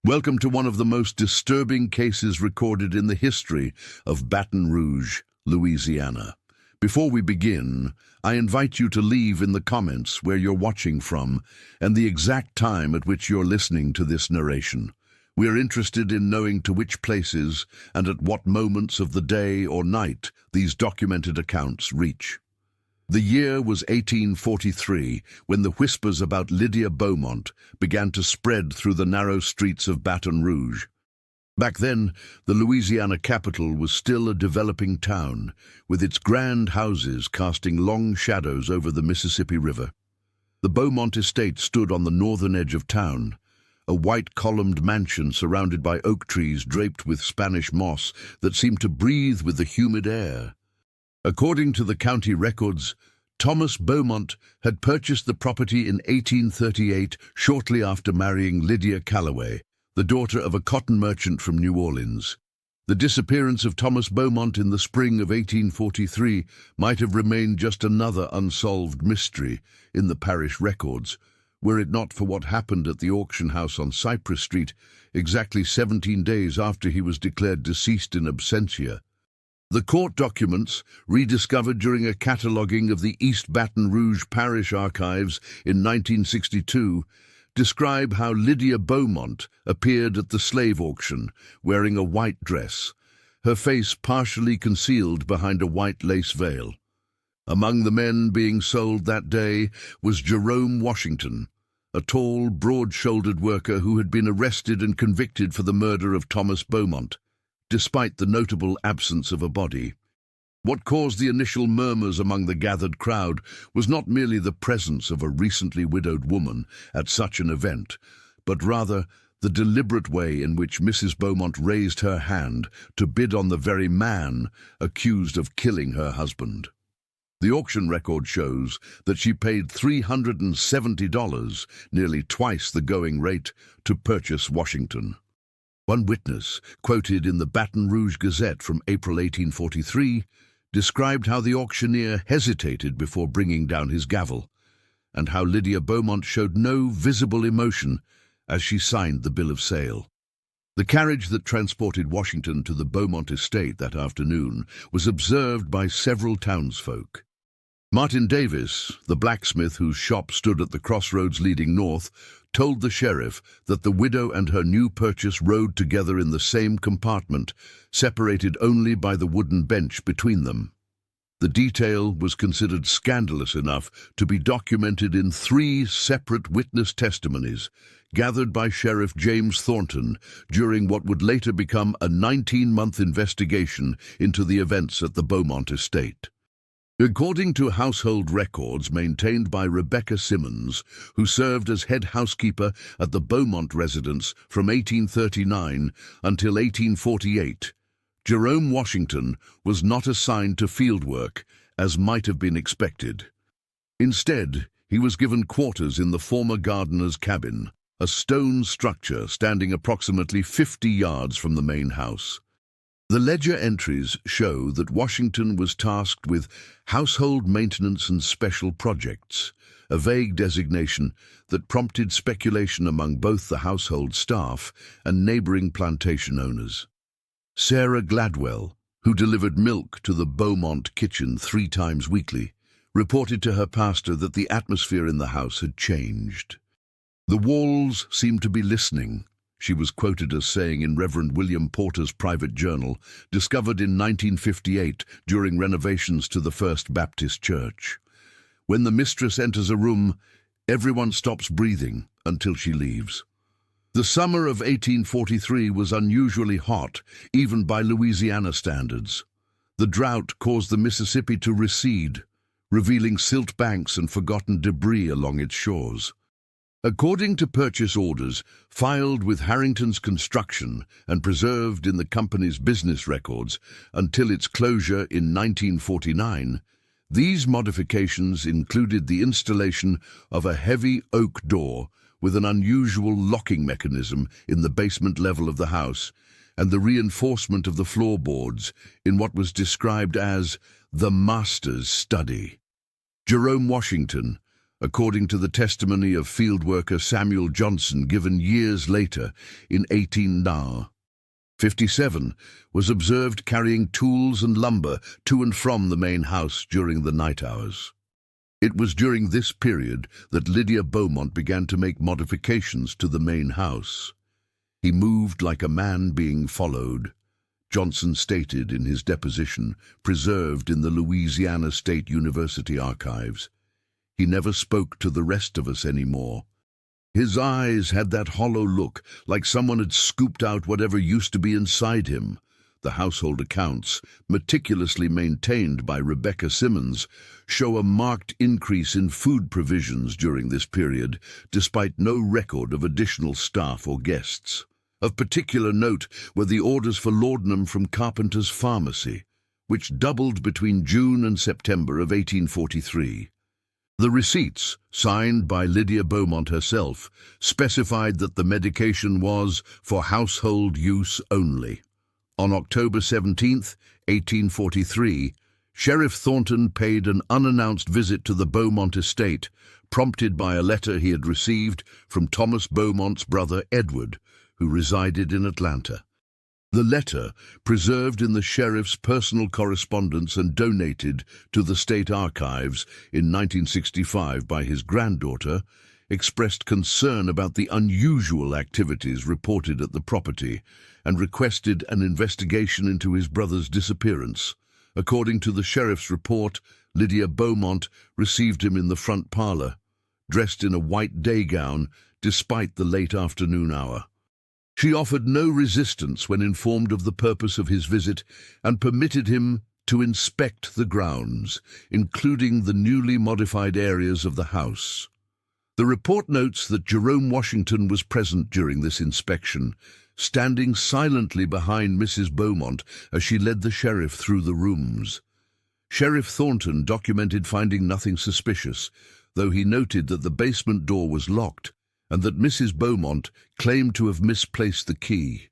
Welcome to one of the most disturbing cases recorded in the history of Baton Rouge, Louisiana. Before we begin, I invite you to leave in the comments where you're watching from and the exact time at which you're listening to this narration. We are interested in knowing to which places and at what moments of the day or night these documented accounts reach. The year was 1843, when the whispers about Lydia Bowmont began to spread through the narrow streets of Baton Rouge. Back then, the Louisiana capital was still a developing town, with its grand houses casting long shadows over the Mississippi River. The Bowmont estate stood on the northern edge of town, a white-columned mansion surrounded by oak trees draped with Spanish moss that seemed to breathe with the humid air. According to the county records, Thomas Bowmont had purchased the property in 1838 shortly after marrying Lydia Calloway, the daughter of a cotton merchant from New Orleans. The disappearance of Thomas Bowmont in the spring of 1843 might have remained just another unsolved mystery in the parish records, were it not for what happened at the auction house on Cypress Street exactly 17 days after he was declared deceased in absentia. The court documents, rediscovered during a cataloguing of the East Baton Rouge Parish Archives in 1962, describe how Lydia Bowmont appeared at the slave auction wearing a white dress, her face partially concealed behind a white lace veil. Among the men being sold that day was Jerome Washington, a tall, broad-shouldered worker who had been arrested and convicted for the murder of Thomas Bowmont, despite the notable absence of a body. What caused the initial murmurs among the gathered crowd was not merely the presence of a recently widowed woman at such an event, but rather the deliberate way in which Mrs. Bowmont raised her hand to bid on the very man accused of killing her husband. The auction record shows that she paid $370, nearly twice the going rate, to purchase Washington. One witness, quoted in the Baton Rouge Gazette from April 1843, described how the auctioneer hesitated before bringing down his gavel, and how Lydia Bowmont showed no visible emotion as she signed the bill of sale. The carriage that transported Washington to the Bowmont estate that afternoon was observed by several townsfolk. Martin Davis, the blacksmith whose shop stood at the crossroads leading north, told the sheriff that the widow and her new purchase rode together in the same compartment, separated only by the wooden bench between them. The detail was considered scandalous enough to be documented in 3 separate witness testimonies, gathered by Sheriff James Thornton during what would later become a 19-month investigation into the events at the Bowmont estate. According to household records maintained by Rebecca Simmons, who served as head housekeeper at the Bowmont residence from 1839 until 1848, Jerome Washington was not assigned to field work, as might have been expected. Instead, he was given quarters in the former gardener's cabin, a stone structure standing approximately 50 yards from the main house. The ledger entries show that Washington was tasked with household maintenance and special projects, a vague designation that prompted speculation among both the household staff and neighboring plantation owners. Sarah Gladwell, who delivered milk to the Bowmont kitchen 3 times weekly, reported to her pastor that the atmosphere in the house had changed. "The walls seemed to be listening," she was quoted as saying in Reverend William Porter's private journal, discovered in 1958 during renovations to the First Baptist Church. "When the mistress enters a room, everyone stops breathing until she leaves." The summer of 1843 was unusually hot, even by Louisiana standards. The drought caused the Mississippi to recede, revealing silt banks and forgotten debris along its shores. According to purchase orders filed with Harrington's Construction and preserved in the company's business records until its closure in 1949, these modifications included the installation of a heavy oak door with an unusual locking mechanism in the basement level of the house and the reinforcement of the floorboards in what was described as the master's study. Jerome Washington, according to the testimony of field worker Samuel Johnson given years later in 1857, was observed carrying tools and lumber to and from the main house during the night hours. It was during this period that Lydia Bowmont began to make modifications to the main house. He moved like a man being followed, Johnson stated in his deposition, preserved in the Louisiana State University archives. He never spoke to the rest of us anymore. His eyes had that hollow look, like someone had scooped out whatever used to be inside him. The household accounts, meticulously maintained by Rebecca Simmons, show a marked increase in food provisions during this period, despite no record of additional staff or guests. Of particular note were the orders for laudanum from Carpenter's Pharmacy, which doubled between June and September of 1843. The receipts, signed by Lydia Bowmont herself, specified that the medication was for household use only. On October 17, 1843, Sheriff Thornton paid an unannounced visit to the Bowmont estate, prompted by a letter he had received from Thomas Bowmont's brother Edward, who resided in Atlanta. The letter, preserved in the sheriff's personal correspondence and donated to the state archives in 1965 by his granddaughter, expressed concern about the unusual activities reported at the property and requested an investigation into his brother's disappearance. According to the sheriff's report, Lydia Bowmont received him in the front parlor, dressed in a white day gown despite the late afternoon hour. She offered no resistance when informed of the purpose of his visit and permitted him to inspect the grounds, including the newly modified areas of the house. The report notes that Jerome Washington was present during this inspection, standing silently behind Mrs. Bowmont as she led the sheriff through the rooms. Sheriff Thornton documented finding nothing suspicious, though he noted that the basement door was locked and that Mrs. Bowmont claimed to have misplaced the key.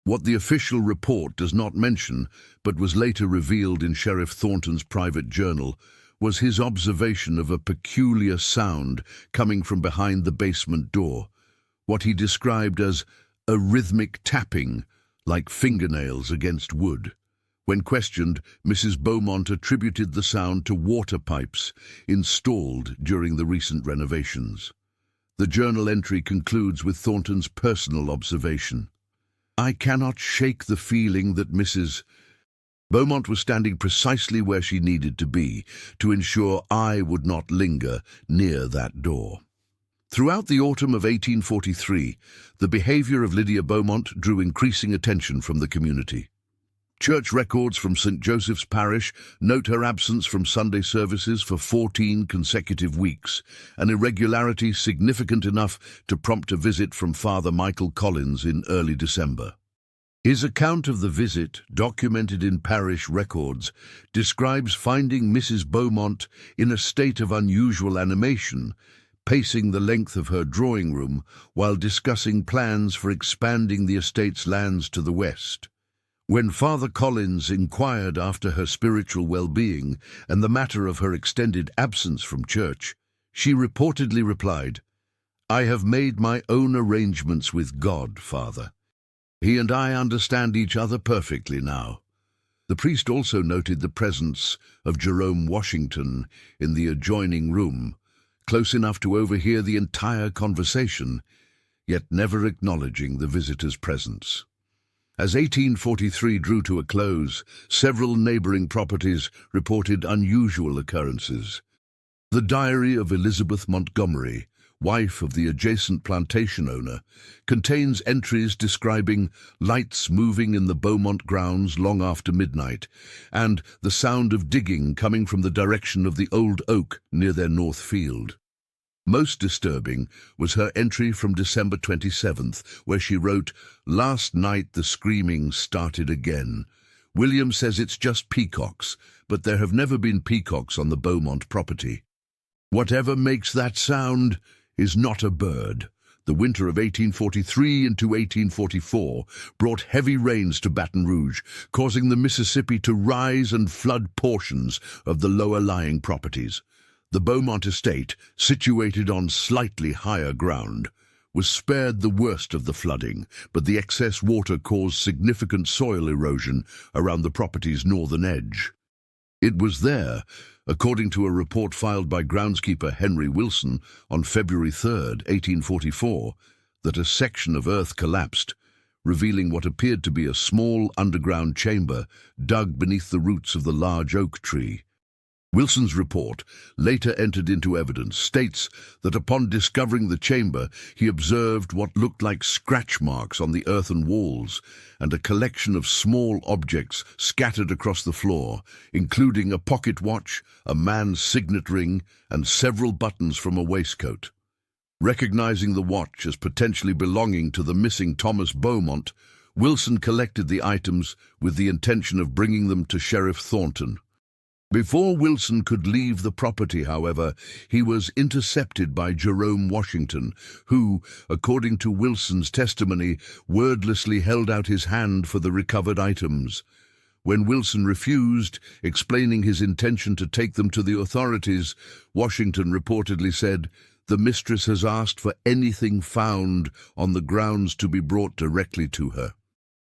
What the official report does not mention, but was later revealed in Sheriff Thornton's private journal, was his observation of a peculiar sound coming from behind the basement door, what he described as a rhythmic tapping, like fingernails against wood. When questioned, Mrs. Bowmont attributed the sound to water pipes installed during the recent renovations. The journal entry concludes with Thornton's personal observation. "I cannot shake the feeling that Mrs. Bowmont was standing precisely where she needed to be to ensure I would not linger near that door." Throughout the autumn of 1843, the behavior of Lydia Bowmont drew increasing attention from the community. Church records from St. Joseph's Parish note her absence from Sunday services for 14 consecutive weeks, an irregularity significant enough to prompt a visit from Father Michael Collins in early December. His account of the visit, documented in parish records, describes finding Mrs. Bowmont in a state of unusual animation, pacing the length of her drawing room while discussing plans for expanding the estate's lands to the west. When Father Collins inquired after her spiritual well-being and the matter of her extended absence from church, she reportedly replied, "I have made my own arrangements with God, Father. He and I understand each other perfectly now." The priest also noted the presence of Jerome Washington in the adjoining room, close enough to overhear the entire conversation, yet never acknowledging the visitor's presence. As 1843 drew to a close, several neighboring properties reported unusual occurrences. The diary of Elizabeth Montgomery, wife of the adjacent plantation owner, contains entries describing lights moving in the Bowmont grounds long after midnight, and the sound of digging coming from the direction of the old oak near their north field. Most disturbing was her entry from December 27th, where she wrote, "Last night the screaming started again. William says it's just peacocks, but there have never been peacocks on the Bowmont property. Whatever makes that sound is not a bird." The winter of 1843 into 1844 brought heavy rains to Baton Rouge, causing the Mississippi to rise and flood portions of the lower-lying properties. The Bowmont estate, situated on slightly higher ground, was spared the worst of the flooding, but the excess water caused significant soil erosion around the property's northern edge. It was there, according to a report filed by groundskeeper Henry Wilson on February 3, 1844, that a section of earth collapsed, revealing what appeared to be a small underground chamber dug beneath the roots of the large oak tree. Wilson's report, later entered into evidence, states that upon discovering the chamber, he observed what looked like scratch marks on the earthen walls and a collection of small objects scattered across the floor, including a pocket watch, a man's signet ring, and several buttons from a waistcoat. Recognizing the watch as potentially belonging to the missing Thomas Bowmont, Wilson collected the items with the intention of bringing them to Sheriff Thornton. Before Wilson could leave the property, however, he was intercepted by Jerome Washington, who, according to Wilson's testimony, wordlessly held out his hand for the recovered items. When Wilson refused, explaining his intention to take them to the authorities, Washington reportedly said, "The mistress has asked for anything found on the grounds to be brought directly to her.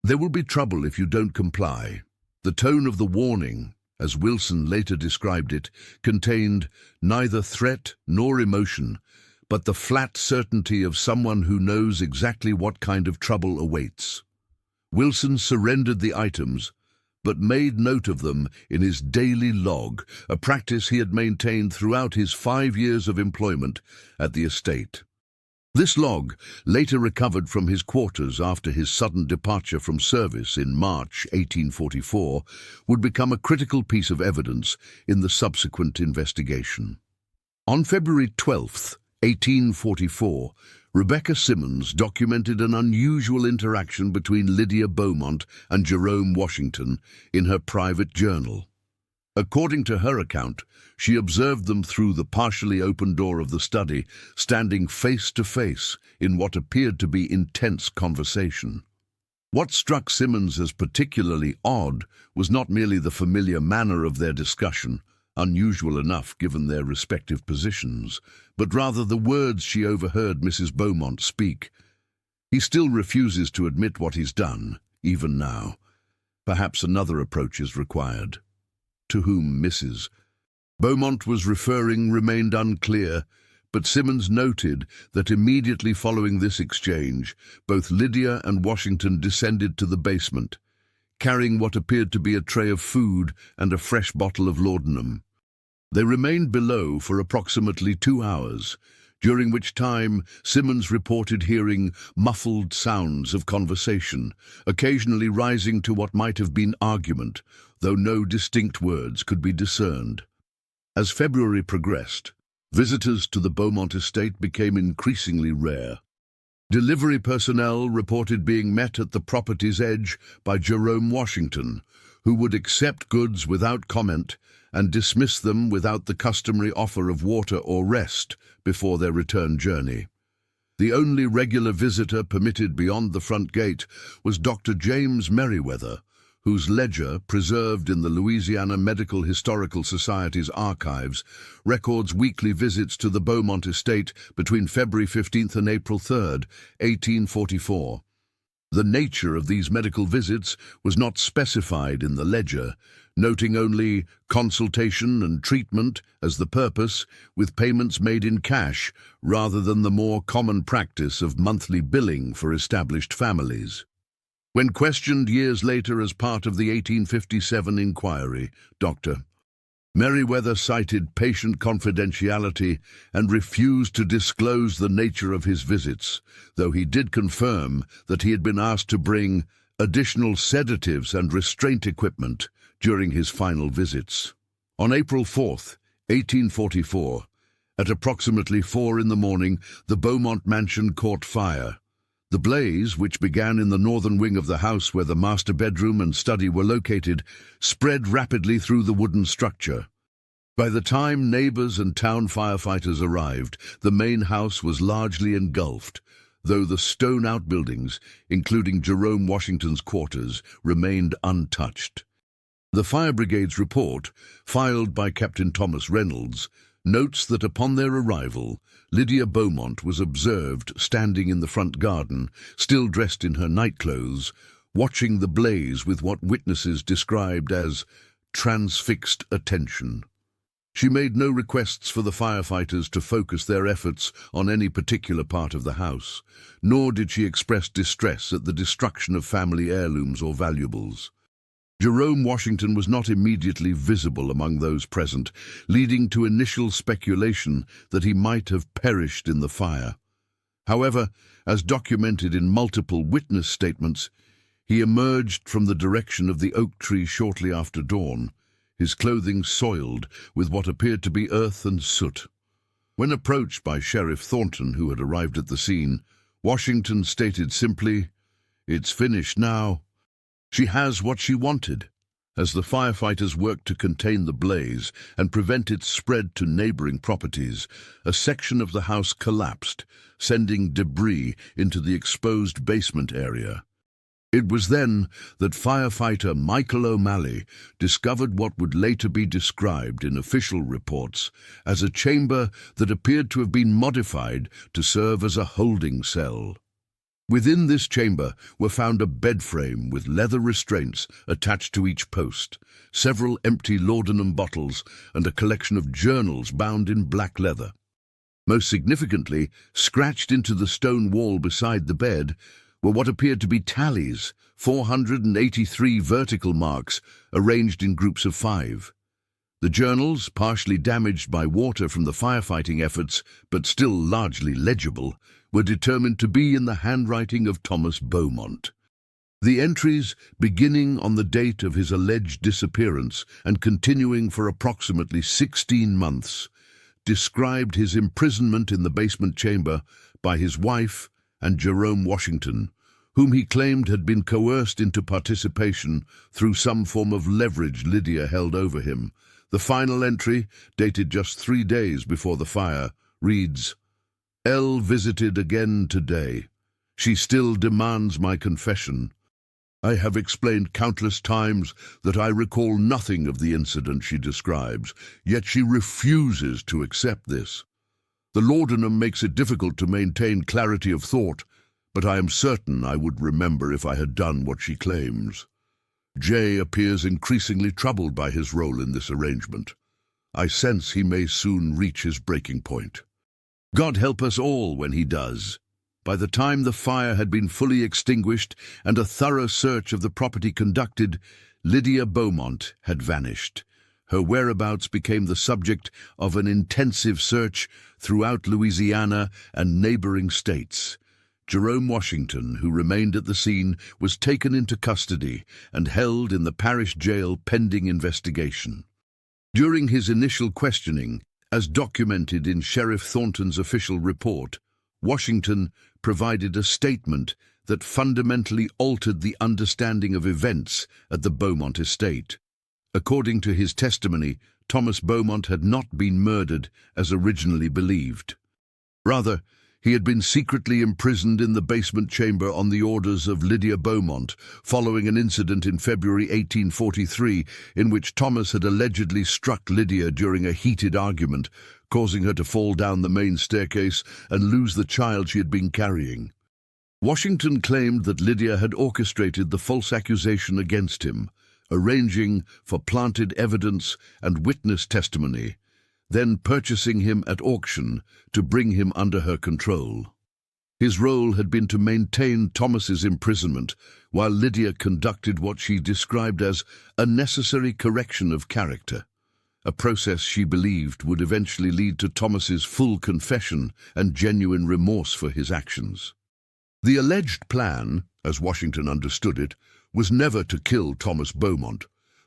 There will be trouble if you don't comply." The tone of the warning, as Wilson later described it, contained neither threat nor emotion, but the flat certainty of someone who knows exactly what kind of trouble awaits. Wilson surrendered the items, but made note of them in his daily log, a practice he had maintained throughout his 5 years of employment at the estate. This log, later recovered from his quarters after his sudden departure from service in March 1844, would become a critical piece of evidence in the subsequent investigation. On February 12, 1844, Rebecca Simmons documented an unusual interaction between Lydia Bowmont and Jerome Washington in her private journal. According to her account, she observed them through the partially open door of the study, standing face to face in what appeared to be intense conversation. What struck Simmons as particularly odd was not merely the familiar manner of their discussion, unusual enough given their respective positions, but rather the words she overheard Mrs. Bowmont speak. "He still refuses to admit what he's done, even now. Perhaps another approach is required." To whom Mrs. Bowmont was referring remained unclear, but Simmons noted that immediately following this exchange, both Lydia and Washington descended to the basement, carrying what appeared to be a tray of food and a fresh bottle of laudanum. They remained below for approximately 2 hours, during which time Simmons reported hearing muffled sounds of conversation, occasionally rising to what might have been argument, though no distinct words could be discerned. As February progressed, visitors to the Bowmont estate became increasingly rare. Delivery personnel reported being met at the property's edge by Jerome Washington, who would accept goods without comment and dismiss them without the customary offer of water or rest before their return journey. The only regular visitor permitted beyond the front gate was Dr. James Merriweather, whose ledger, preserved in the Louisiana Medical Historical Society's archives, records weekly visits to the Bowmont estate between February 15th and April 3rd, 1844. The nature of these medical visits was not specified in the ledger, noting only consultation and treatment as the purpose, with payments made in cash rather than the more common practice of monthly billing for established families. When questioned years later as part of the 1857 inquiry, Dr. Merriweather cited patient confidentiality and refused to disclose the nature of his visits, though he did confirm that he had been asked to bring additional sedatives and restraint equipment during his final visits. On April 4, 1844, at approximately 4 in the morning, the Bowmont mansion caught fire. The blaze, which began in the northern wing of the house where the master bedroom and study were located, spread rapidly through the wooden structure. By the time neighbors and town firefighters arrived, the main house was largely engulfed, though the stone outbuildings, including Jerome Washington's quarters, remained untouched. The fire brigade's report, filed by Captain Thomas Reynolds, notes that upon their arrival, Lydia Bowmont was observed standing in the front garden, still dressed in her nightclothes, watching the blaze with what witnesses described as transfixed attention. She made no requests for the firefighters to focus their efforts on any particular part of the house, nor did she express distress at the destruction of family heirlooms or valuables. Jerome Washington was not immediately visible among those present, leading to initial speculation that he might have perished in the fire. However, as documented in multiple witness statements, he emerged from the direction of the oak tree shortly after dawn, his clothing soiled with what appeared to be earth and soot. When approached by Sheriff Thornton, who had arrived at the scene, Washington stated simply, "It's finished now." She has what she wanted. As the firefighters worked to contain the blaze and prevent its spread to neighboring properties, a section of the house collapsed, sending debris into the exposed basement area. It was then that firefighter Michael O'Malley discovered what would later be described in official reports as a chamber that appeared to have been modified to serve as a holding cell. Within this chamber were found a bed frame with leather restraints attached to each post, several empty laudanum bottles, and a collection of journals bound in black leather. Most significantly, scratched into the stone wall beside the bed, were what appeared to be tallies, 483 vertical marks, arranged in groups of 5. The journals, partially damaged by water from the firefighting efforts, but still largely legible, were determined to be in the handwriting of Thomas Bowmont. The entries, beginning on the date of his alleged disappearance and continuing for approximately 16 months, described his imprisonment in the basement chamber by his wife and Jerome Washington, whom he claimed had been coerced into participation through some form of leverage Lydia held over him. The final entry, dated just 3 days before the fire, reads, "L visited again today. She still demands my confession. I have explained countless times that I recall nothing of the incident she describes, yet she refuses to accept this. The laudanum makes it difficult to maintain clarity of thought, but I am certain I would remember if I had done what she claims. J appears increasingly troubled by his role in this arrangement. I sense he may soon reach his breaking point. God help us all when he does." By the time the fire had been fully extinguished and a thorough search of the property conducted, Lydia Bowmont had vanished. Her whereabouts became the subject of an intensive search throughout Louisiana and neighboring states. Jerome Washington, who remained at the scene, was taken into custody and held in the parish jail pending investigation. During his initial questioning, as documented in Sheriff Thornton's official report, Washington provided a statement that fundamentally altered the understanding of events at the Bowmont estate. According to his testimony, Thomas Bowmont had not been murdered as originally believed. Rather, he had been secretly imprisoned in the basement chamber on the orders of Lydia Bowmont, following an incident in February 1843 in which Thomas had allegedly struck Lydia during a heated argument, causing her to fall down the main staircase and lose the child she had been carrying. Washington claimed that Lydia had orchestrated the false accusation against him, arranging for planted evidence and witness testimony, then purchasing him at auction to bring him under her control. His role had been to maintain Thomas's imprisonment, while Lydia conducted what she described as a necessary correction of character, a process she believed would eventually lead to Thomas's full confession and genuine remorse for his actions. The alleged plan, as Washington understood it, was never to kill Thomas Bowmont,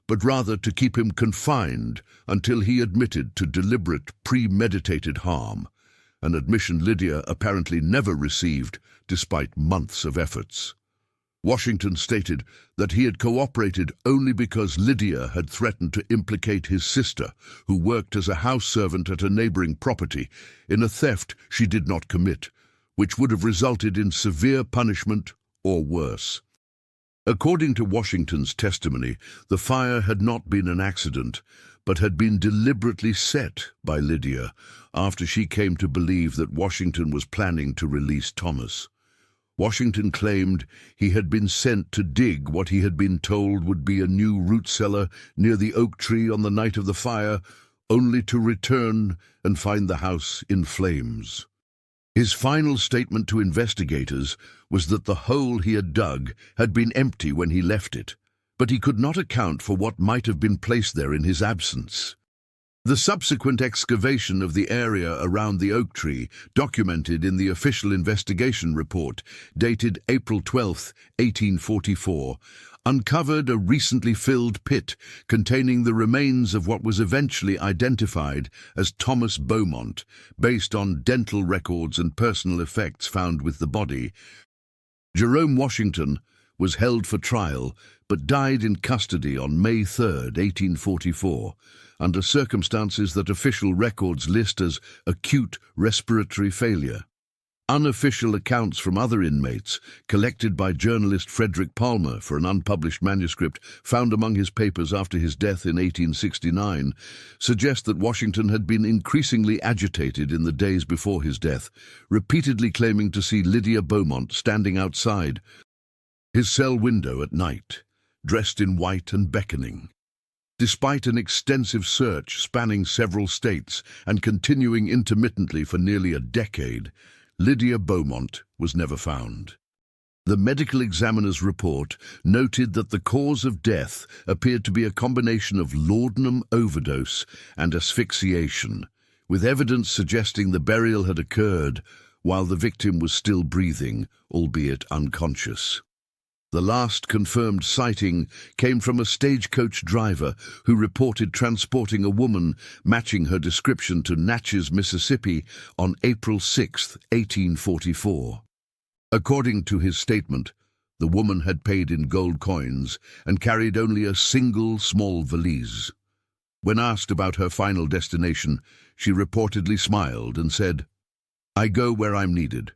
but rather to keep him confined until he admitted to deliberate, premeditated harm, an admission Lydia apparently never received despite months of efforts. Washington stated that he had cooperated only because Lydia had threatened to implicate his sister, who worked as a house servant at a neighboring property, in a theft she did not commit, which would have resulted in severe punishment or worse. According to Washington's testimony, the fire had not been an accident, but had been deliberately set by Lydia after she came to believe that Washington was planning to release Thomas. Washington claimed he had been sent to dig what he had been told would be a new root cellar near the oak tree on the night of the fire, only to return and find the house in flames. His final statement to investigators was that the hole he had dug had been empty when he left it, but he could not account for what might have been placed there in his absence. The subsequent excavation of the area around the oak tree, documented in the official investigation report dated April 12, 1844, uncovered a recently filled pit containing the remains of what was eventually identified as Thomas Bowmont, based on dental records and personal effects found with the body. Jerome Washington was held for trial but died in custody on May 3, 1844, under circumstances that official records list as acute respiratory failure. Unofficial accounts from other inmates, collected by journalist Frederick Palmer for an unpublished manuscript found among his papers after his death in 1869, suggest that Washington had been increasingly agitated in the days before his death, repeatedly claiming to see Lydia Bowmont standing outside his cell window at night, dressed in white and beckoning. Despite an extensive search spanning several states and continuing intermittently for nearly a decade, Lydia Bowmont was never found. The medical examiner's report noted that the cause of death appeared to be a combination of laudanum overdose and asphyxiation, with evidence suggesting the burial had occurred while the victim was still breathing, albeit unconscious. The last confirmed sighting came from a stagecoach driver who reported transporting a woman matching her description to Natchez, Mississippi on April 6, 1844. According to his statement, the woman had paid in gold coins and carried only a single small valise. When asked about her final destination, she reportedly smiled and said, "I go where I'm needed.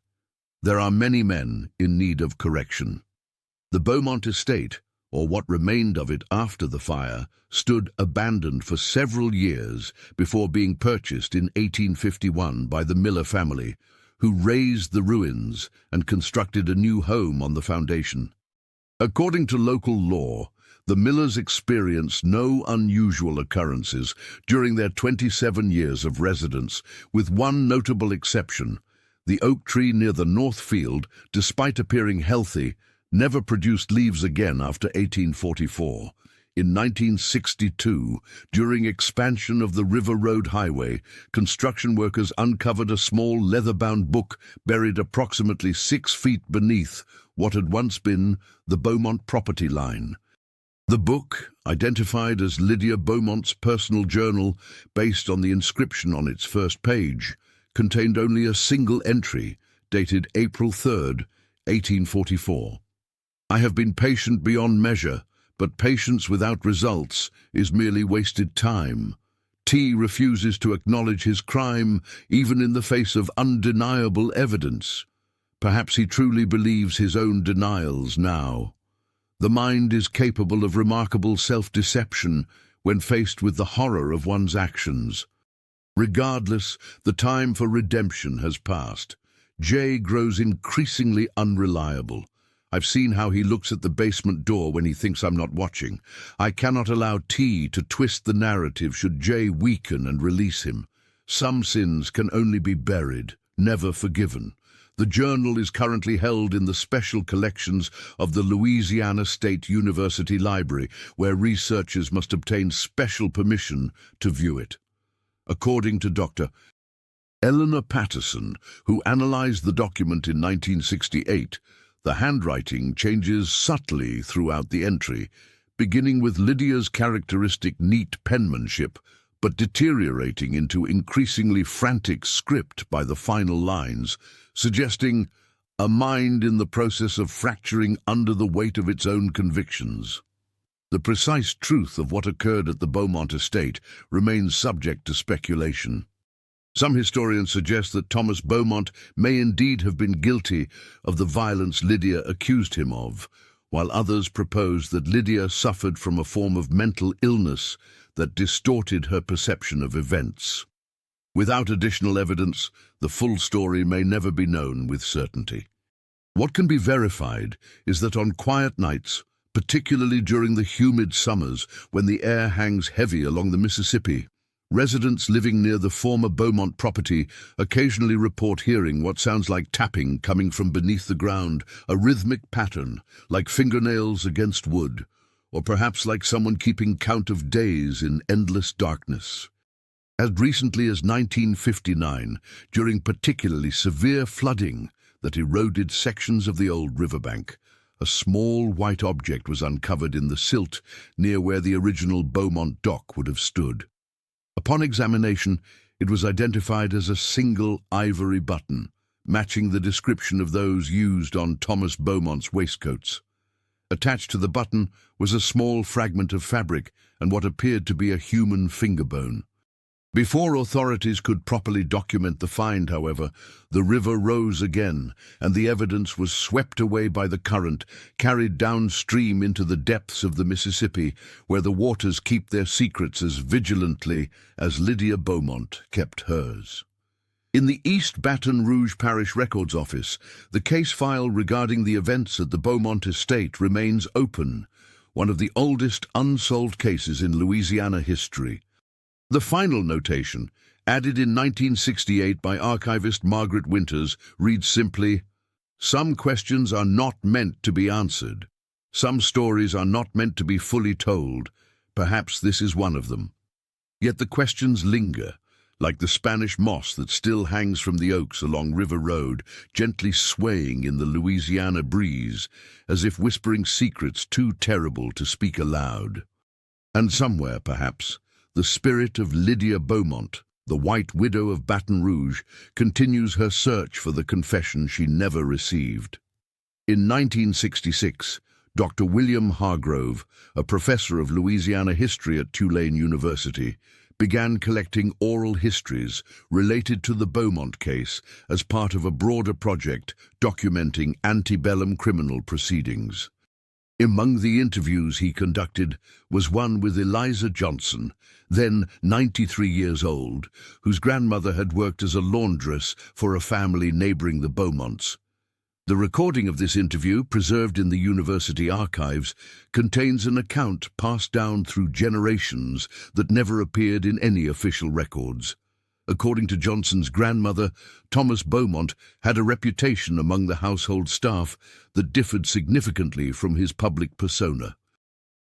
There are many men in need of correction." The Bowmont estate, or what remained of it after the fire, stood abandoned for several years before being purchased in 1851 by the Miller family, who razed the ruins and constructed a new home on the foundation. According to local law, the Millers experienced no unusual occurrences during their 27 years of residence, with one notable exception: the oak tree near the north field, despite appearing healthy, never produced leaves again after 1844. In 1962, during expansion of the River Road Highway, construction workers uncovered a small leather-bound book buried approximately 6 feet beneath what had once been the Bowmont property line. The book, identified as Lydia Bowmont's personal journal based on the inscription on its first page, contained only a single entry, dated April 3, 1844. "I have been patient beyond measure, but patience without results is merely wasted time. T refuses to acknowledge his crime even in the face of undeniable evidence. Perhaps he truly believes his own denials now. The mind is capable of remarkable self-deception when faced with the horror of one's actions. Regardless, the time for redemption has passed. J grows increasingly unreliable. I've seen how he looks at the basement door when he thinks I'm not watching. I cannot allow T to twist the narrative should J weaken and release him. Some sins can only be buried, never forgiven. The journal is currently held in the special collections of the Louisiana State University Library, where researchers must obtain special permission to view it." According to Dr. Eleanor Patterson, who analyzed the document in 1968, the handwriting changes subtly throughout the entry, beginning with Lydia's characteristic neat penmanship, but deteriorating into increasingly frantic script by the final lines, suggesting a mind in the process of fracturing under the weight of its own convictions. The precise truth of what occurred at the Bowmont estate remains subject to speculation. Some historians suggest that Thomas Bowmont may indeed have been guilty of the violence Lydia accused him of, while others proposed that Lydia suffered from a form of mental illness that distorted her perception of events. Without additional evidence, the full story may never be known with certainty. What can be verified is that on quiet nights, particularly during the humid summers when the air hangs heavy along the Mississippi, residents living near the former Bowmont property occasionally report hearing what sounds like tapping coming from beneath the ground, a rhythmic pattern, like fingernails against wood, or perhaps like someone keeping count of days in endless darkness. As recently as 1959, during particularly severe flooding that eroded sections of the old riverbank, a small white object was uncovered in the silt near where the original Bowmont dock would have stood. Upon examination, it was identified as a single ivory button, matching the description of those used on Thomas Bowmont's waistcoats. Attached to the button was a small fragment of fabric and what appeared to be a human finger bone. Before authorities could properly document the find, however, the river rose again, and the evidence was swept away by the current, carried downstream into the depths of the Mississippi, where the waters keep their secrets as vigilantly as Lydia Bowmont kept hers. In the East Baton Rouge Parish Records Office, the case file regarding the events at the Bowmont estate remains open, one of the oldest unsolved cases in Louisiana history. The final notation, added in 1968 by archivist Margaret Winters, reads simply, "Some questions are not meant to be answered. Some stories are not meant to be fully told. Perhaps this is one of them." Yet the questions linger, like the Spanish moss that still hangs from the oaks along River Road, gently swaying in the Louisiana breeze, as if whispering secrets too terrible to speak aloud. And somewhere, perhaps, the spirit of Lydia Bowmont, the White Widow of Baton Rouge, continues her search for the confession she never received. In 1966, Dr. William Hargrove, a professor of Louisiana history at Tulane University, began collecting oral histories related to the Bowmont case as part of a broader project documenting antebellum criminal proceedings. Among the interviews he conducted was one with Eliza Johnson, then 93 years old, whose grandmother had worked as a laundress for a family neighboring the Bowmonts. The recording of this interview, preserved in the university archives, contains an account passed down through generations that never appeared in any official records. According to Johnson's grandmother, Thomas Bowmont had a reputation among the household staff that differed significantly from his public persona.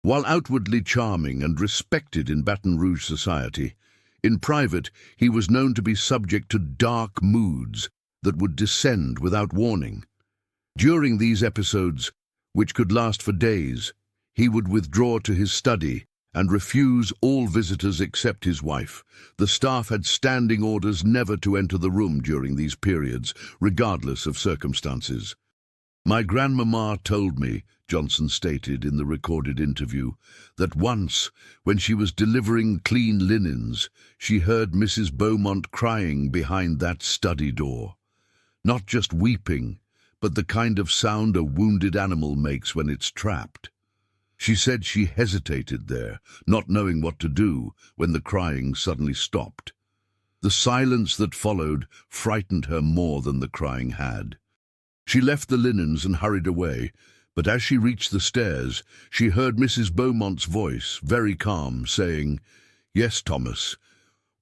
While outwardly charming and respected in Baton Rouge society, in private he was known to be subject to dark moods that would descend without warning. During these episodes, which could last for days, he would withdraw to his study and refuse all visitors except his wife. The staff had standing orders never to enter the room during these periods, regardless of circumstances. "My grandmama told me," Johnson stated in the recorded interview, "that once, when she was delivering clean linens, she heard Mrs. Bowmont crying behind that study door. Not just weeping, but the kind of sound a wounded animal makes when it's trapped. She said she hesitated there, not knowing what to do, when the crying suddenly stopped. The silence that followed frightened her more than the crying had. She left the linens and hurried away, but as she reached the stairs, she heard Mrs. Bowmont's voice, very calm, saying, 'Yes, Thomas.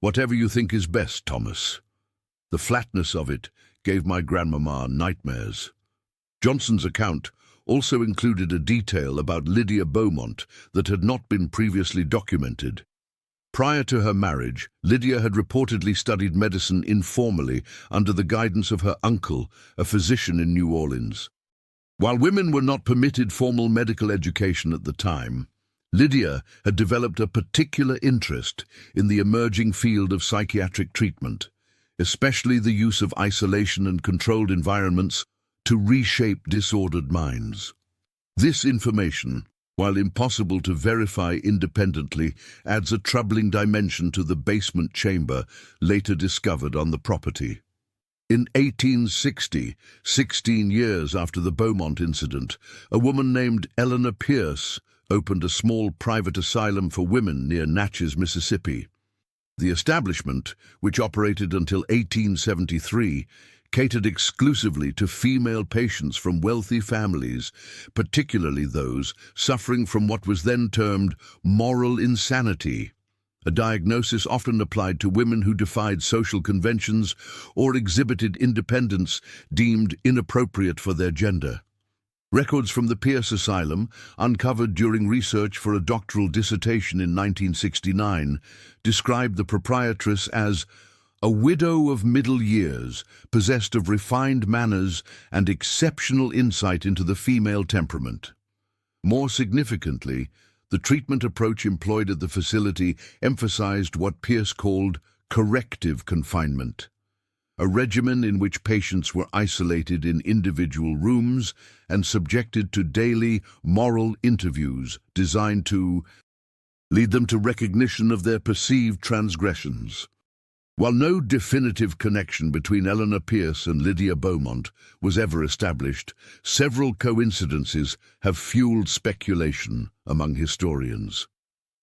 Whatever you think is best, Thomas.' The flatness of it gave my grandmama nightmares." Johnson's account also included a detail about Lydia Bowmont that had not been previously documented. Prior to her marriage, Lydia had reportedly studied medicine informally under the guidance of her uncle, a physician in New Orleans. While women were not permitted formal medical education at the time, Lydia had developed a particular interest in the emerging field of psychiatric treatment, especially the use of isolation and controlled environments to reshape disordered minds. This information, while impossible to verify independently, adds a troubling dimension to the basement chamber later discovered on the property. In 1860, 16 years after the Beaumont incident, a woman named Eleanor Pierce opened a small private asylum for women near Natchez, Mississippi. The establishment, which operated until 1873, catered exclusively to female patients from wealthy families, particularly those suffering from what was then termed moral insanity, a diagnosis often applied to women who defied social conventions or exhibited independence deemed inappropriate for their gender. Records from the Pierce Asylum, uncovered during research for a doctoral dissertation in 1969, described the proprietress as a widow of middle years, possessed of refined manners and exceptional insight into the female temperament. More significantly, the treatment approach employed at the facility emphasized what Pierce called corrective confinement, a regimen in which patients were isolated in individual rooms and subjected to daily moral interviews designed to lead them to recognition of their perceived transgressions. While no definitive connection between Eleanor Pierce and Lydia Bowmont was ever established, several coincidences have fueled speculation among historians.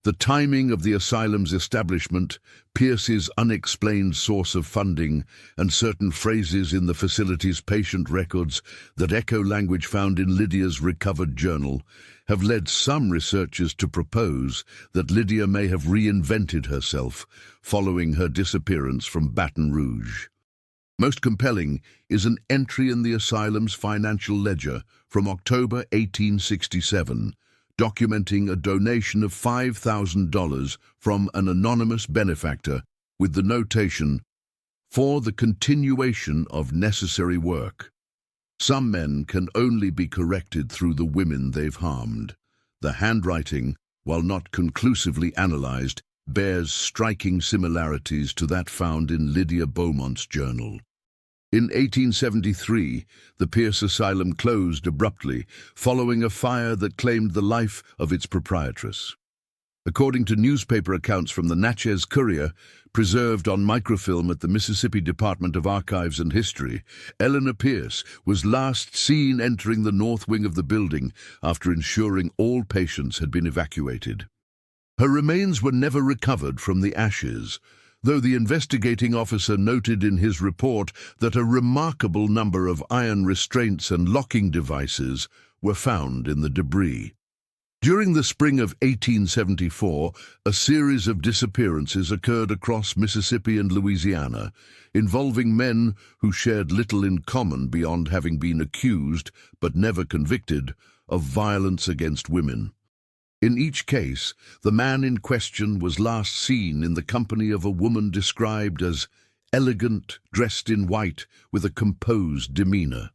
The timing of the asylum's establishment, Pierce's unexplained source of funding, and certain phrases in the facility's patient records that echo language found in Lydia's recovered journal have led some researchers to propose that Lydia may have reinvented herself following her disappearance from Baton Rouge. Most compelling is an entry in the asylum's financial ledger from October 1867, documenting a donation of $5,000 from an anonymous benefactor with the notation, "For the continuation of necessary work." Some men can only be corrected through the women they've harmed. The handwriting, while not conclusively analyzed, bears striking similarities to that found in Lydia Beaumont's journal. In 1873, the Pierce Asylum closed abruptly, following a fire that claimed the life of its proprietress. According to newspaper accounts from the Natchez Courier, preserved on microfilm at the Mississippi Department of Archives and History, Eleanor Pierce was last seen entering the north wing of the building after ensuring all patients had been evacuated. Her remains were never recovered from the ashes, though the investigating officer noted in his report that a remarkable number of iron restraints and locking devices were found in the debris. During the spring of 1874, a series of disappearances occurred across Mississippi and Louisiana, involving men who shared little in common beyond having been accused, but never convicted, of violence against women. In each case, the man in question was last seen in the company of a woman described as elegant, dressed in white, with a composed demeanor.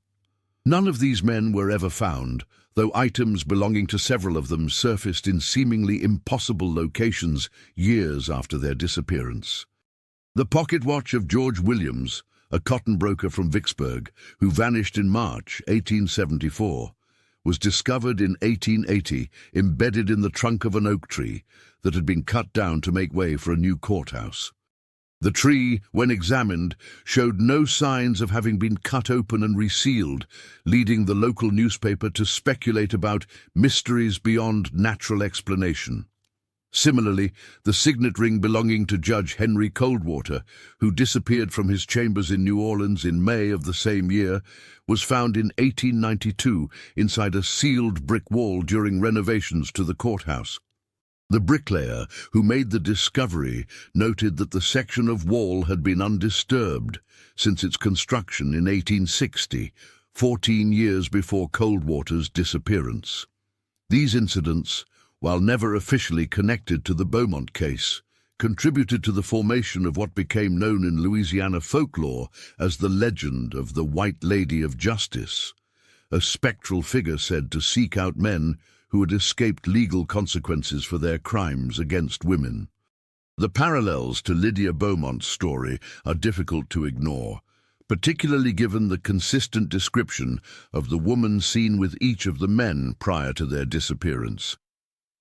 None of these men were ever found, though items belonging to several of them surfaced in seemingly impossible locations years after their disappearance. The pocket watch of George Williams, a cotton broker from Vicksburg, who vanished in March 1874, was discovered in 1880 embedded in the trunk of an oak tree that had been cut down to make way for a new courthouse. The tree, when examined, showed no signs of having been cut open and resealed, leading the local newspaper to speculate about mysteries beyond natural explanation. Similarly, the signet ring belonging to Judge Henry Coldwater, who disappeared from his chambers in New Orleans in May of the same year, was found in 1892 inside a sealed brick wall during renovations to the courthouse. The bricklayer who made the discovery noted that the section of wall had been undisturbed since its construction in 1860, 14 years before Coldwater's disappearance. These incidents, while never officially connected to the Beaumont case, contributed to the formation of what became known in Louisiana folklore as the legend of the White Lady of Justice, a spectral figure said to seek out men who had escaped legal consequences for their crimes against women. The parallels to Lydia Beaumont's story are difficult to ignore, particularly given the consistent description of the woman seen with each of the men prior to their disappearance.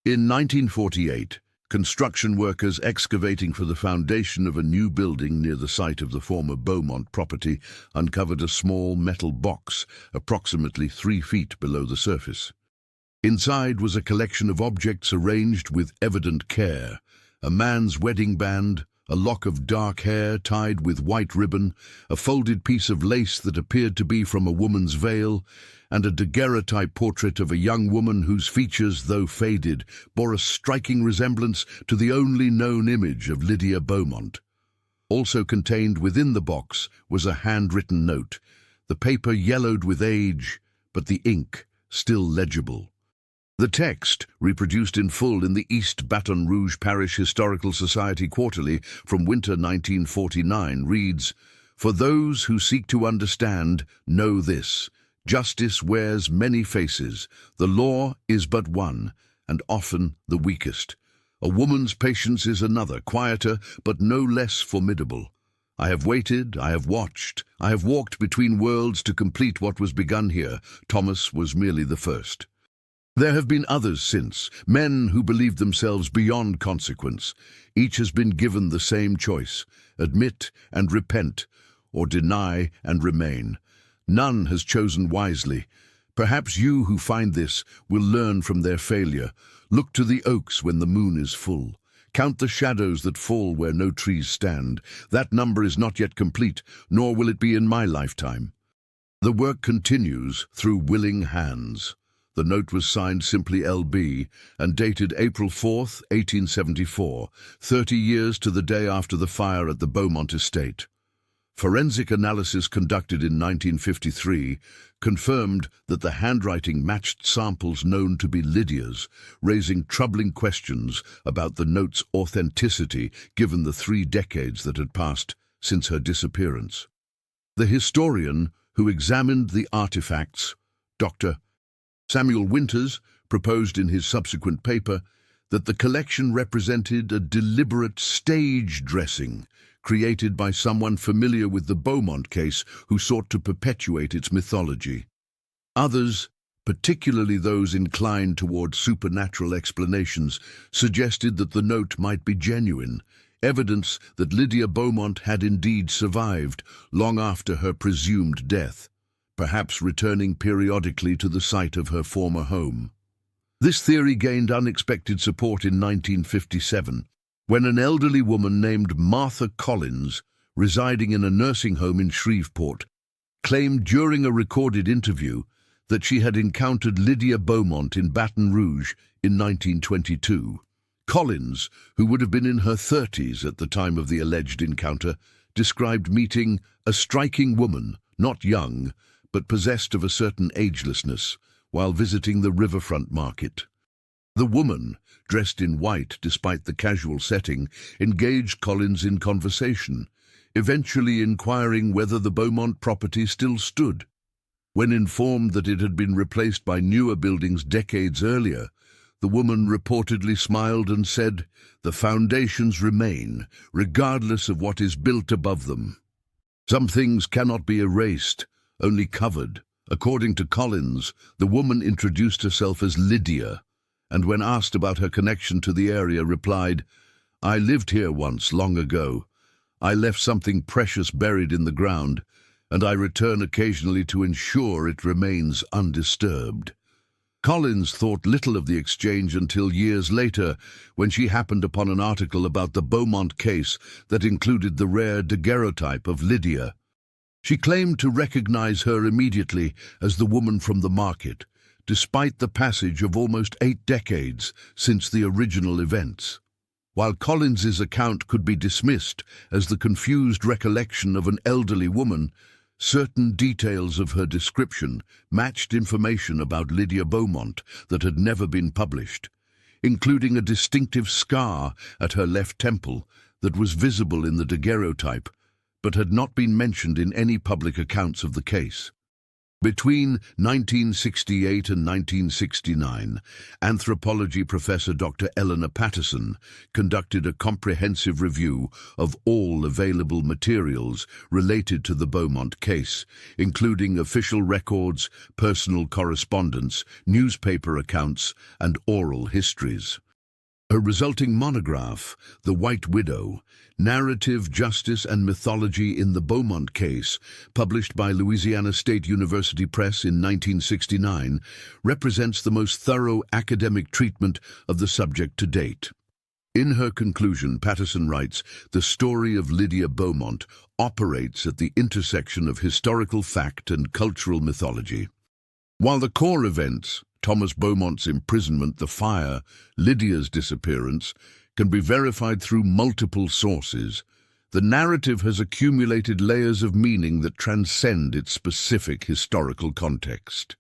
In 1948, Construction workers excavating for the foundation of a new building near the site of the former Bowmont property uncovered a small metal box approximately 3 feet below the surface. Inside was a collection of objects arranged with evident care: a man's wedding band, a lock of dark hair tied with white ribbon, a folded piece of lace that appeared to be from a woman's veil, and a daguerreotype portrait of a young woman whose features, though faded, bore a striking resemblance to the only known image of Lydia Bowmont. Also contained within the box was a handwritten note, the paper yellowed with age, but the ink still legible. The text, reproduced in full in the East Baton Rouge Parish Historical Society Quarterly from winter 1949, reads, "For those who seek to understand, know this: justice wears many faces. The law is but one, and often the weakest. A woman's patience is another, quieter, but no less formidable. I have waited, I have watched, I have walked between worlds to complete what was begun here. Thomas was merely the first. There have been others since, men who believed themselves beyond consequence. Each has been given the same choice: admit and repent, or deny and remain. None has chosen wisely. Perhaps you who find this will learn from their failure. Look to the oaks when the moon is full. Count the shadows that fall where no trees stand. That number is not yet complete, nor will it be in my lifetime." The work continues through willing hands. The note was signed simply LB and dated April 4th, 1874, 30 years to the day after the fire at the Bowmont estate. Forensic analysis conducted in 1953 confirmed that the handwriting matched samples known to be Lydia's, raising troubling questions about the note's authenticity given the 3 decades that had passed since her disappearance. The historian who examined the artifacts, Dr. Samuel Winters, proposed in his subsequent paper that the collection represented a deliberate stage dressing created by someone familiar with the Bowmont case who sought to perpetuate its mythology. Others, particularly those inclined toward supernatural explanations, suggested that the note might be genuine, evidence that Lydia Bowmont had indeed survived long after her presumed death, perhaps returning periodically to the site of her former home. This theory gained unexpected support in 1957, when an elderly woman named Martha Collins, residing in a nursing home in Shreveport, claimed during a recorded interview that she had encountered Lydia Bowmont in Baton Rouge in 1922. Collins, who would have been in her 30s at the time of the alleged encounter, described meeting a striking woman, not young, but possessed of a certain agelessness, while visiting the riverfront market. The woman, dressed in white despite the casual setting, engaged Collins in conversation, eventually inquiring whether the Bowmont property still stood. When informed that it had been replaced by newer buildings decades earlier, the woman reportedly smiled and said, "The foundations remain, regardless of what is built above them. Some things cannot be erased, only covered." According to Collins, the woman introduced herself as Lydia, and when asked about her connection to the area, replied, "I lived here once, long ago. I left something precious buried in the ground, and I return occasionally to ensure it remains undisturbed." Collins thought little of the exchange until years later, when she happened upon an article about the Bowmont case that included the rare daguerreotype of Lydia. She claimed to recognize her immediately as the woman from the market, despite the passage of almost 8 decades since the original events. While Collins's account could be dismissed as the confused recollection of an elderly woman, certain details of her description matched information about Lydia Bowmont that had never been published, including a distinctive scar at her left temple that was visible in the daguerreotype, but had not been mentioned in any public accounts of the case. Between 1968 and 1969, anthropology professor Dr. Eleanor Patterson conducted a comprehensive review of all available materials related to the Bowmont case, including official records, personal correspondence, newspaper accounts, and oral histories. Her resulting monograph, The White Widow, Narrative, Justice and Mythology in the Bowmont Case, published by Louisiana State University Press in 1969, represents the most thorough academic treatment of the subject to date. In her conclusion, Patterson writes, "The story of Lydia Bowmont operates at the intersection of historical fact and cultural mythology." While the core events, Thomas Beaumont's imprisonment, the fire, Lydia's disappearance, can be verified through multiple sources, the narrative has accumulated layers of meaning that transcend its specific historical context.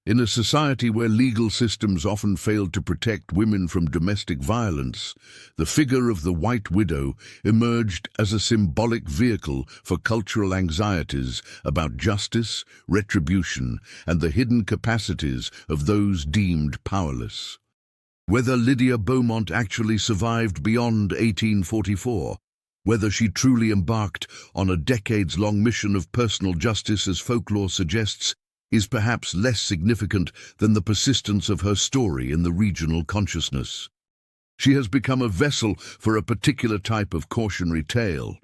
In a society where legal systems often fail to protect women from domestic violence, the figure of the White Widow emerged as a symbolic vehicle for cultural anxieties about justice, retribution, and the hidden capacities of those deemed powerless. Whether Lydia Bowmont actually survived beyond 1844, whether she truly embarked on a decades-long mission of personal justice as folklore suggests, is perhaps less significant than the persistence of her story in the regional consciousness. She has become a vessel for a particular type of cautionary tale,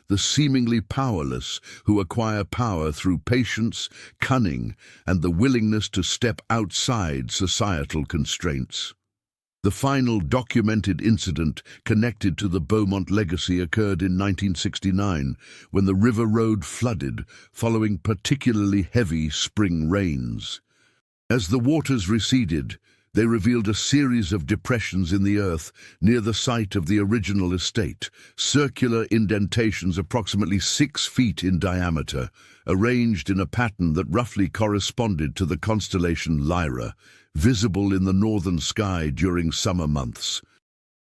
the seemingly powerless who acquire power through patience, cunning, and the willingness to step outside societal constraints. The final documented incident connected to the Bowmont legacy occurred in 1969, when the river road flooded following particularly heavy spring rains. As the waters receded, they revealed a series of depressions in the earth near the site of the original estate, circular indentations approximately 6 feet in diameter, arranged in a pattern that roughly corresponded to the constellation Lyra, visible in the northern sky during summer months.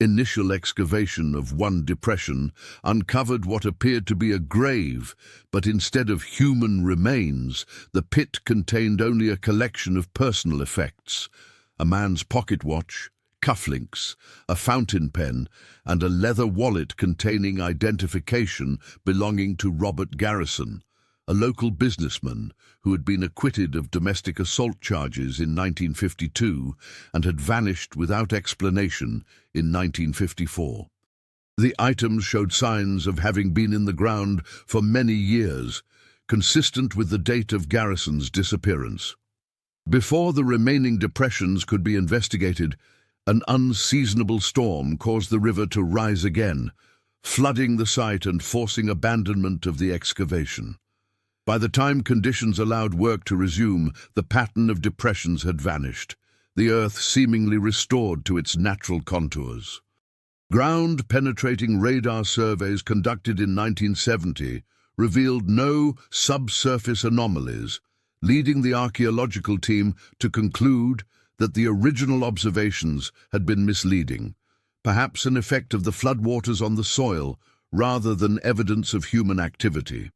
Initial excavation of one depression uncovered what appeared to be a grave, but instead of human remains, the pit contained only a collection of personal effects: a man's pocket watch, cufflinks, a fountain pen, and a leather wallet containing identification belonging to Robert Garrison, a local businessman who had been acquitted of domestic assault charges in 1952 and had vanished without explanation in 1954. The items showed signs of having been in the ground for many years, consistent with the date of Garrison's disappearance. Before the remaining depressions could be investigated, an unseasonable storm caused the river to rise again, flooding the site and forcing abandonment of the excavation. By the time conditions allowed work to resume, the pattern of depressions had vanished, the earth seemingly restored to its natural contours. Ground-penetrating radar surveys conducted in 1970 revealed no subsurface anomalies, leading the archaeological team to conclude that the original observations had been misleading, perhaps an effect of the floodwaters on the soil rather than evidence of human activity.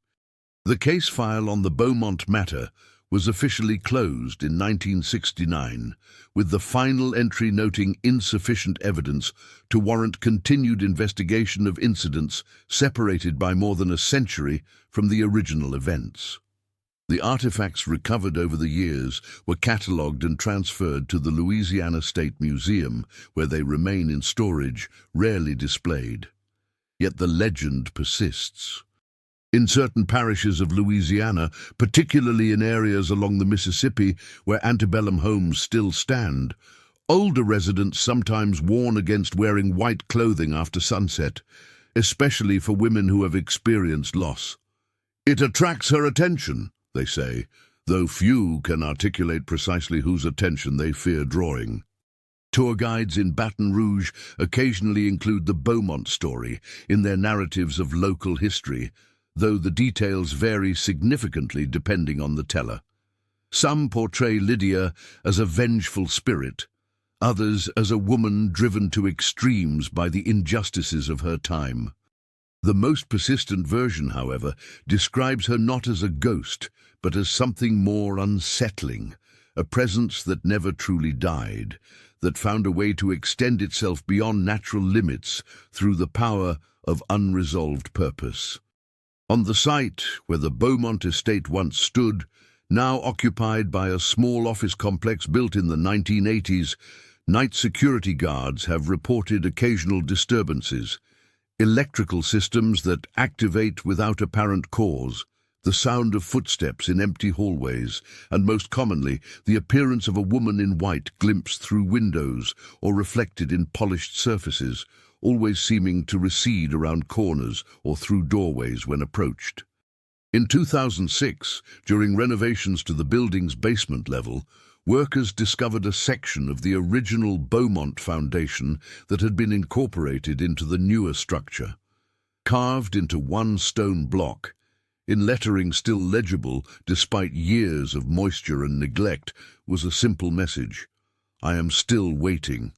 The case file on the Bowmont matter was officially closed in 1969, with the final entry noting insufficient evidence to warrant continued investigation of incidents separated by more than a century from the original events. The artifacts recovered over the years were catalogued and transferred to the Louisiana State Museum, where they remain in storage, rarely displayed. Yet the legend persists. In certain parishes of Louisiana, particularly in areas along the Mississippi where antebellum homes still stand, older residents sometimes warn against wearing white clothing after sunset, especially for women who have experienced loss. "It attracts her attention," they say, though few can articulate precisely whose attention they fear drawing. Tour guides in Baton Rouge occasionally include the Bowmont story in their narratives of local history, though the details vary significantly depending on the teller. Some portray Lydia as a vengeful spirit, others as a woman driven to extremes by the injustices of her time. The most persistent version, however, describes her not as a ghost, but as something more unsettling, a presence that never truly died, that found a way to extend itself beyond natural limits through the power of unresolved purpose. On the site where the Bowmont estate once stood, now occupied by a small office complex built in the 1980s, Night security guards have reported occasional disturbances, electrical systems that activate without apparent cause, the sound of footsteps in empty hallways, and most commonly, the appearance of a woman in white glimpsed through windows or reflected in polished surfaces, always seeming to recede around corners or through doorways when approached. In 2006, during renovations to the building's basement level, workers discovered a section of the original Bowmont foundation that had been incorporated into the newer structure. Carved into one stone block, in lettering still legible despite years of moisture and neglect, was a simple message: "I am still waiting."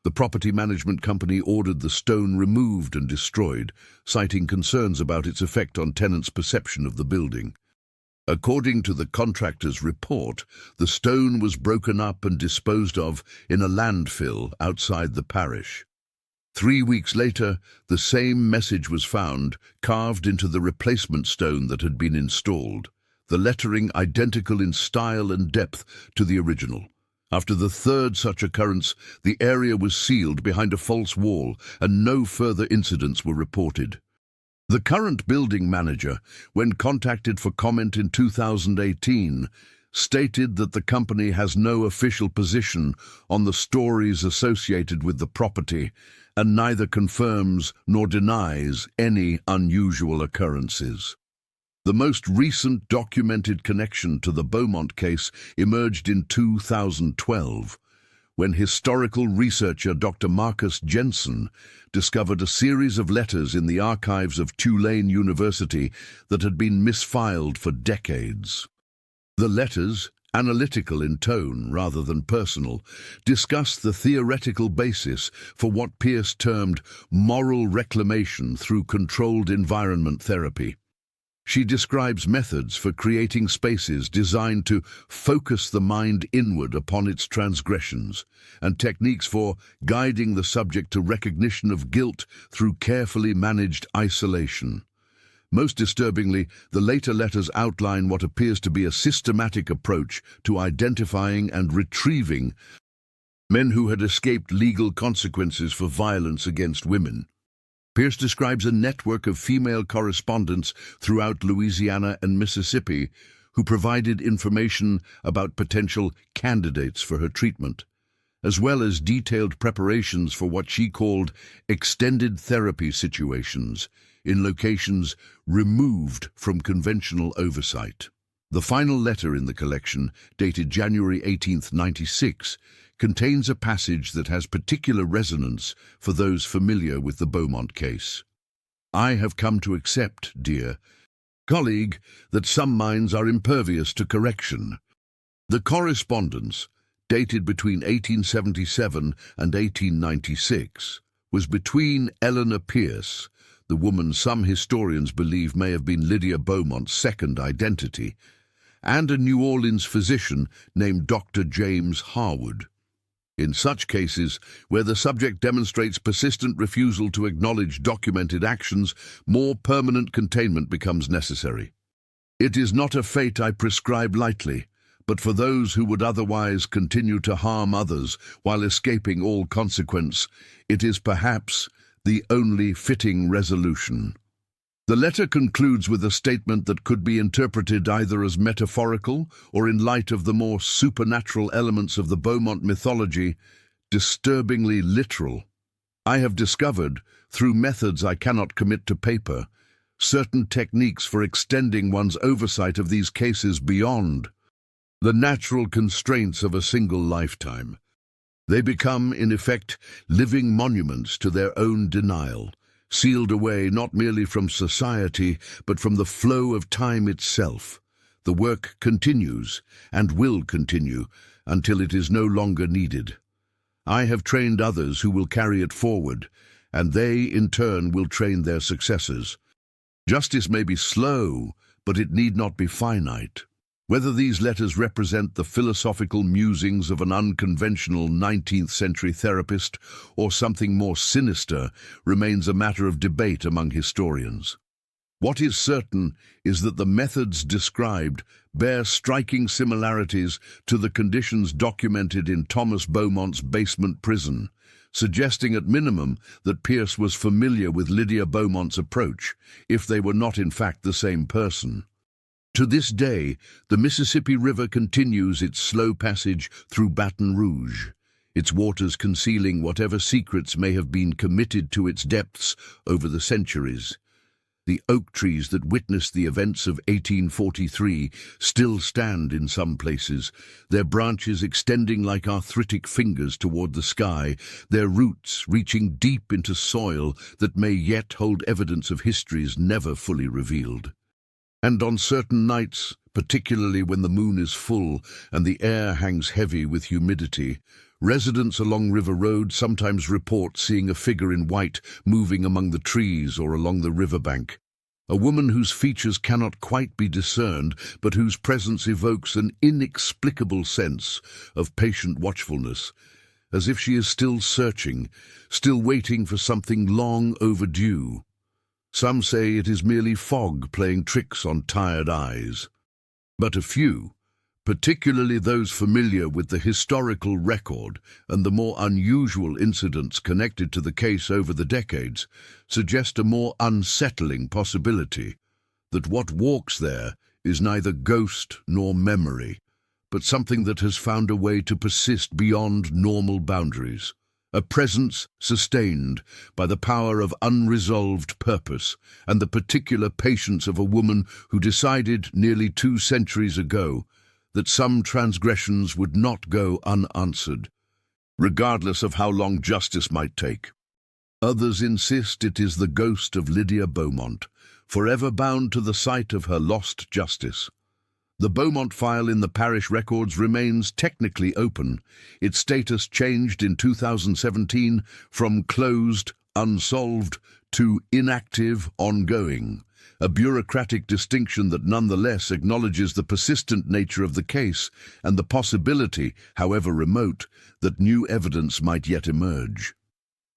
The property management company ordered the stone removed and destroyed, citing concerns about its effect on tenants' perception of the building. According to the contractor's report, the stone was broken up and disposed of in a landfill outside the parish. 3 weeks later, the same message was found, carved into the replacement stone that had been installed, the lettering identical in style and depth to the original. After the third such occurrence, the area was sealed behind a false wall, and no further incidents were reported. The current building manager, when contacted for comment in 2018, stated that the company has no official position on the stories associated with the property and neither confirms nor denies any unusual occurrences. The most recent documented connection to the Bowmont case emerged in 2012, when historical researcher Dr. Marcus Jensen discovered a series of letters in the archives of Tulane University that had been misfiled for decades. The letters, analytical in tone rather than personal, discussed the theoretical basis for what Pierce termed moral reclamation through controlled environment therapy. She describes methods for creating spaces designed to focus the mind inward upon its transgressions, and techniques for guiding the subject to recognition of guilt through carefully managed isolation. Most disturbingly, the later letters outline what appears to be a systematic approach to identifying and retrieving men who had escaped legal consequences for violence against women. Pierce describes a network of female correspondents throughout Louisiana and Mississippi who provided information about potential candidates for her treatment, as well as detailed preparations for what she called extended therapy situations in locations removed from conventional oversight. The final letter in the collection, dated January 18, 1996, contains a passage that has particular resonance for those familiar with the Bowmont case. "I have come to accept, dear colleague, that some minds are impervious to correction." The correspondence, dated between 1877 and 1896, was between Eleanor Pierce, the woman some historians believe may have been Lydia Bowmont's second identity, and a New Orleans physician named Dr. James Harwood. In such cases, where the subject demonstrates persistent refusal to acknowledge documented actions, more permanent containment becomes necessary. It is not a fate I prescribe lightly, but for those who would otherwise continue to harm others while escaping all consequence, it is perhaps the only fitting resolution. The letter concludes with a statement that could be interpreted either as metaphorical or, in light of the more supernatural elements of the Bowmont mythology, disturbingly literal. "I have discovered, through methods I cannot commit to paper, certain techniques for extending one's oversight of these cases beyond the natural constraints of a single lifetime. They become, in effect, living monuments to their own denial, sealed away not merely from society, but from the flow of time itself. The work continues, and will continue, until it is no longer needed. I have trained others who will carry it forward, and they, in turn, will train their successors. Justice may be slow, but it need not be finite." Whether these letters represent the philosophical musings of an unconventional 19th-century therapist or something more sinister remains a matter of debate among historians. What is certain is that the methods described bear striking similarities to the conditions documented in Thomas Beaumont's basement prison, suggesting at minimum that Pierce was familiar with Lydia Bowmont's approach, if they were not in fact the same person. To this day, the Mississippi River continues its slow passage through Baton Rouge, its waters concealing whatever secrets may have been committed to its depths over the centuries. The oak trees that witnessed the events of 1843 still stand in some places, their branches extending like arthritic fingers toward the sky, their roots reaching deep into soil that may yet hold evidence of histories never fully revealed. And on certain nights, particularly when the moon is full and the air hangs heavy with humidity, residents along River Road sometimes report seeing a figure in white moving among the trees or along the riverbank. A woman whose features cannot quite be discerned, but whose presence evokes an inexplicable sense of patient watchfulness, as if she is still searching, still waiting for something long overdue. Some say it is merely fog playing tricks on tired eyes. But a few, particularly those familiar with the historical record and the more unusual incidents connected to the case over the decades, suggest a more unsettling possibility, that what walks there is neither ghost nor memory, but something that has found a way to persist beyond normal boundaries. A presence sustained by the power of unresolved purpose and the particular patience of a woman who decided nearly 2 centuries ago that some transgressions would not go unanswered, regardless of how long justice might take. Others insist it is the ghost of Lydia Bowmont, forever bound to the site of her lost justice. The Beaumont file in the parish records remains technically open, its status changed in 2017 from closed, unsolved, to inactive, ongoing, a bureaucratic distinction that nonetheless acknowledges the persistent nature of the case and the possibility, however remote, that new evidence might yet emerge.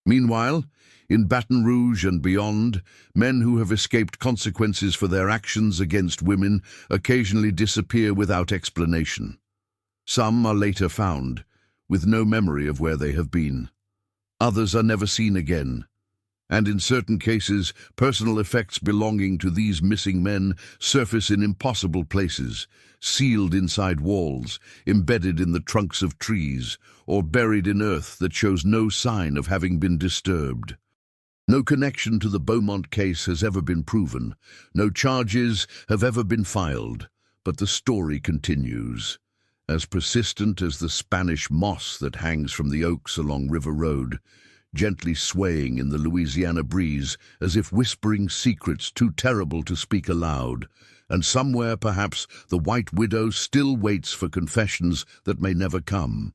Meanwhile, in Baton Rouge and beyond, men who have escaped consequences for their actions against women occasionally disappear without explanation. Some are later found, with no memory of where they have been. Others are never seen again. And in certain cases, personal effects belonging to these missing men surface in impossible places, sealed inside walls, embedded in the trunks of trees, or buried in earth that shows no sign of having been disturbed. No connection to the Beaumont case has ever been proven, no charges have ever been filed, but the story continues, as persistent as the Spanish moss that hangs from the oaks along River Road, gently swaying in the Louisiana breeze as if whispering secrets too terrible to speak aloud, and somewhere perhaps the White Widow still waits for confessions that may never come.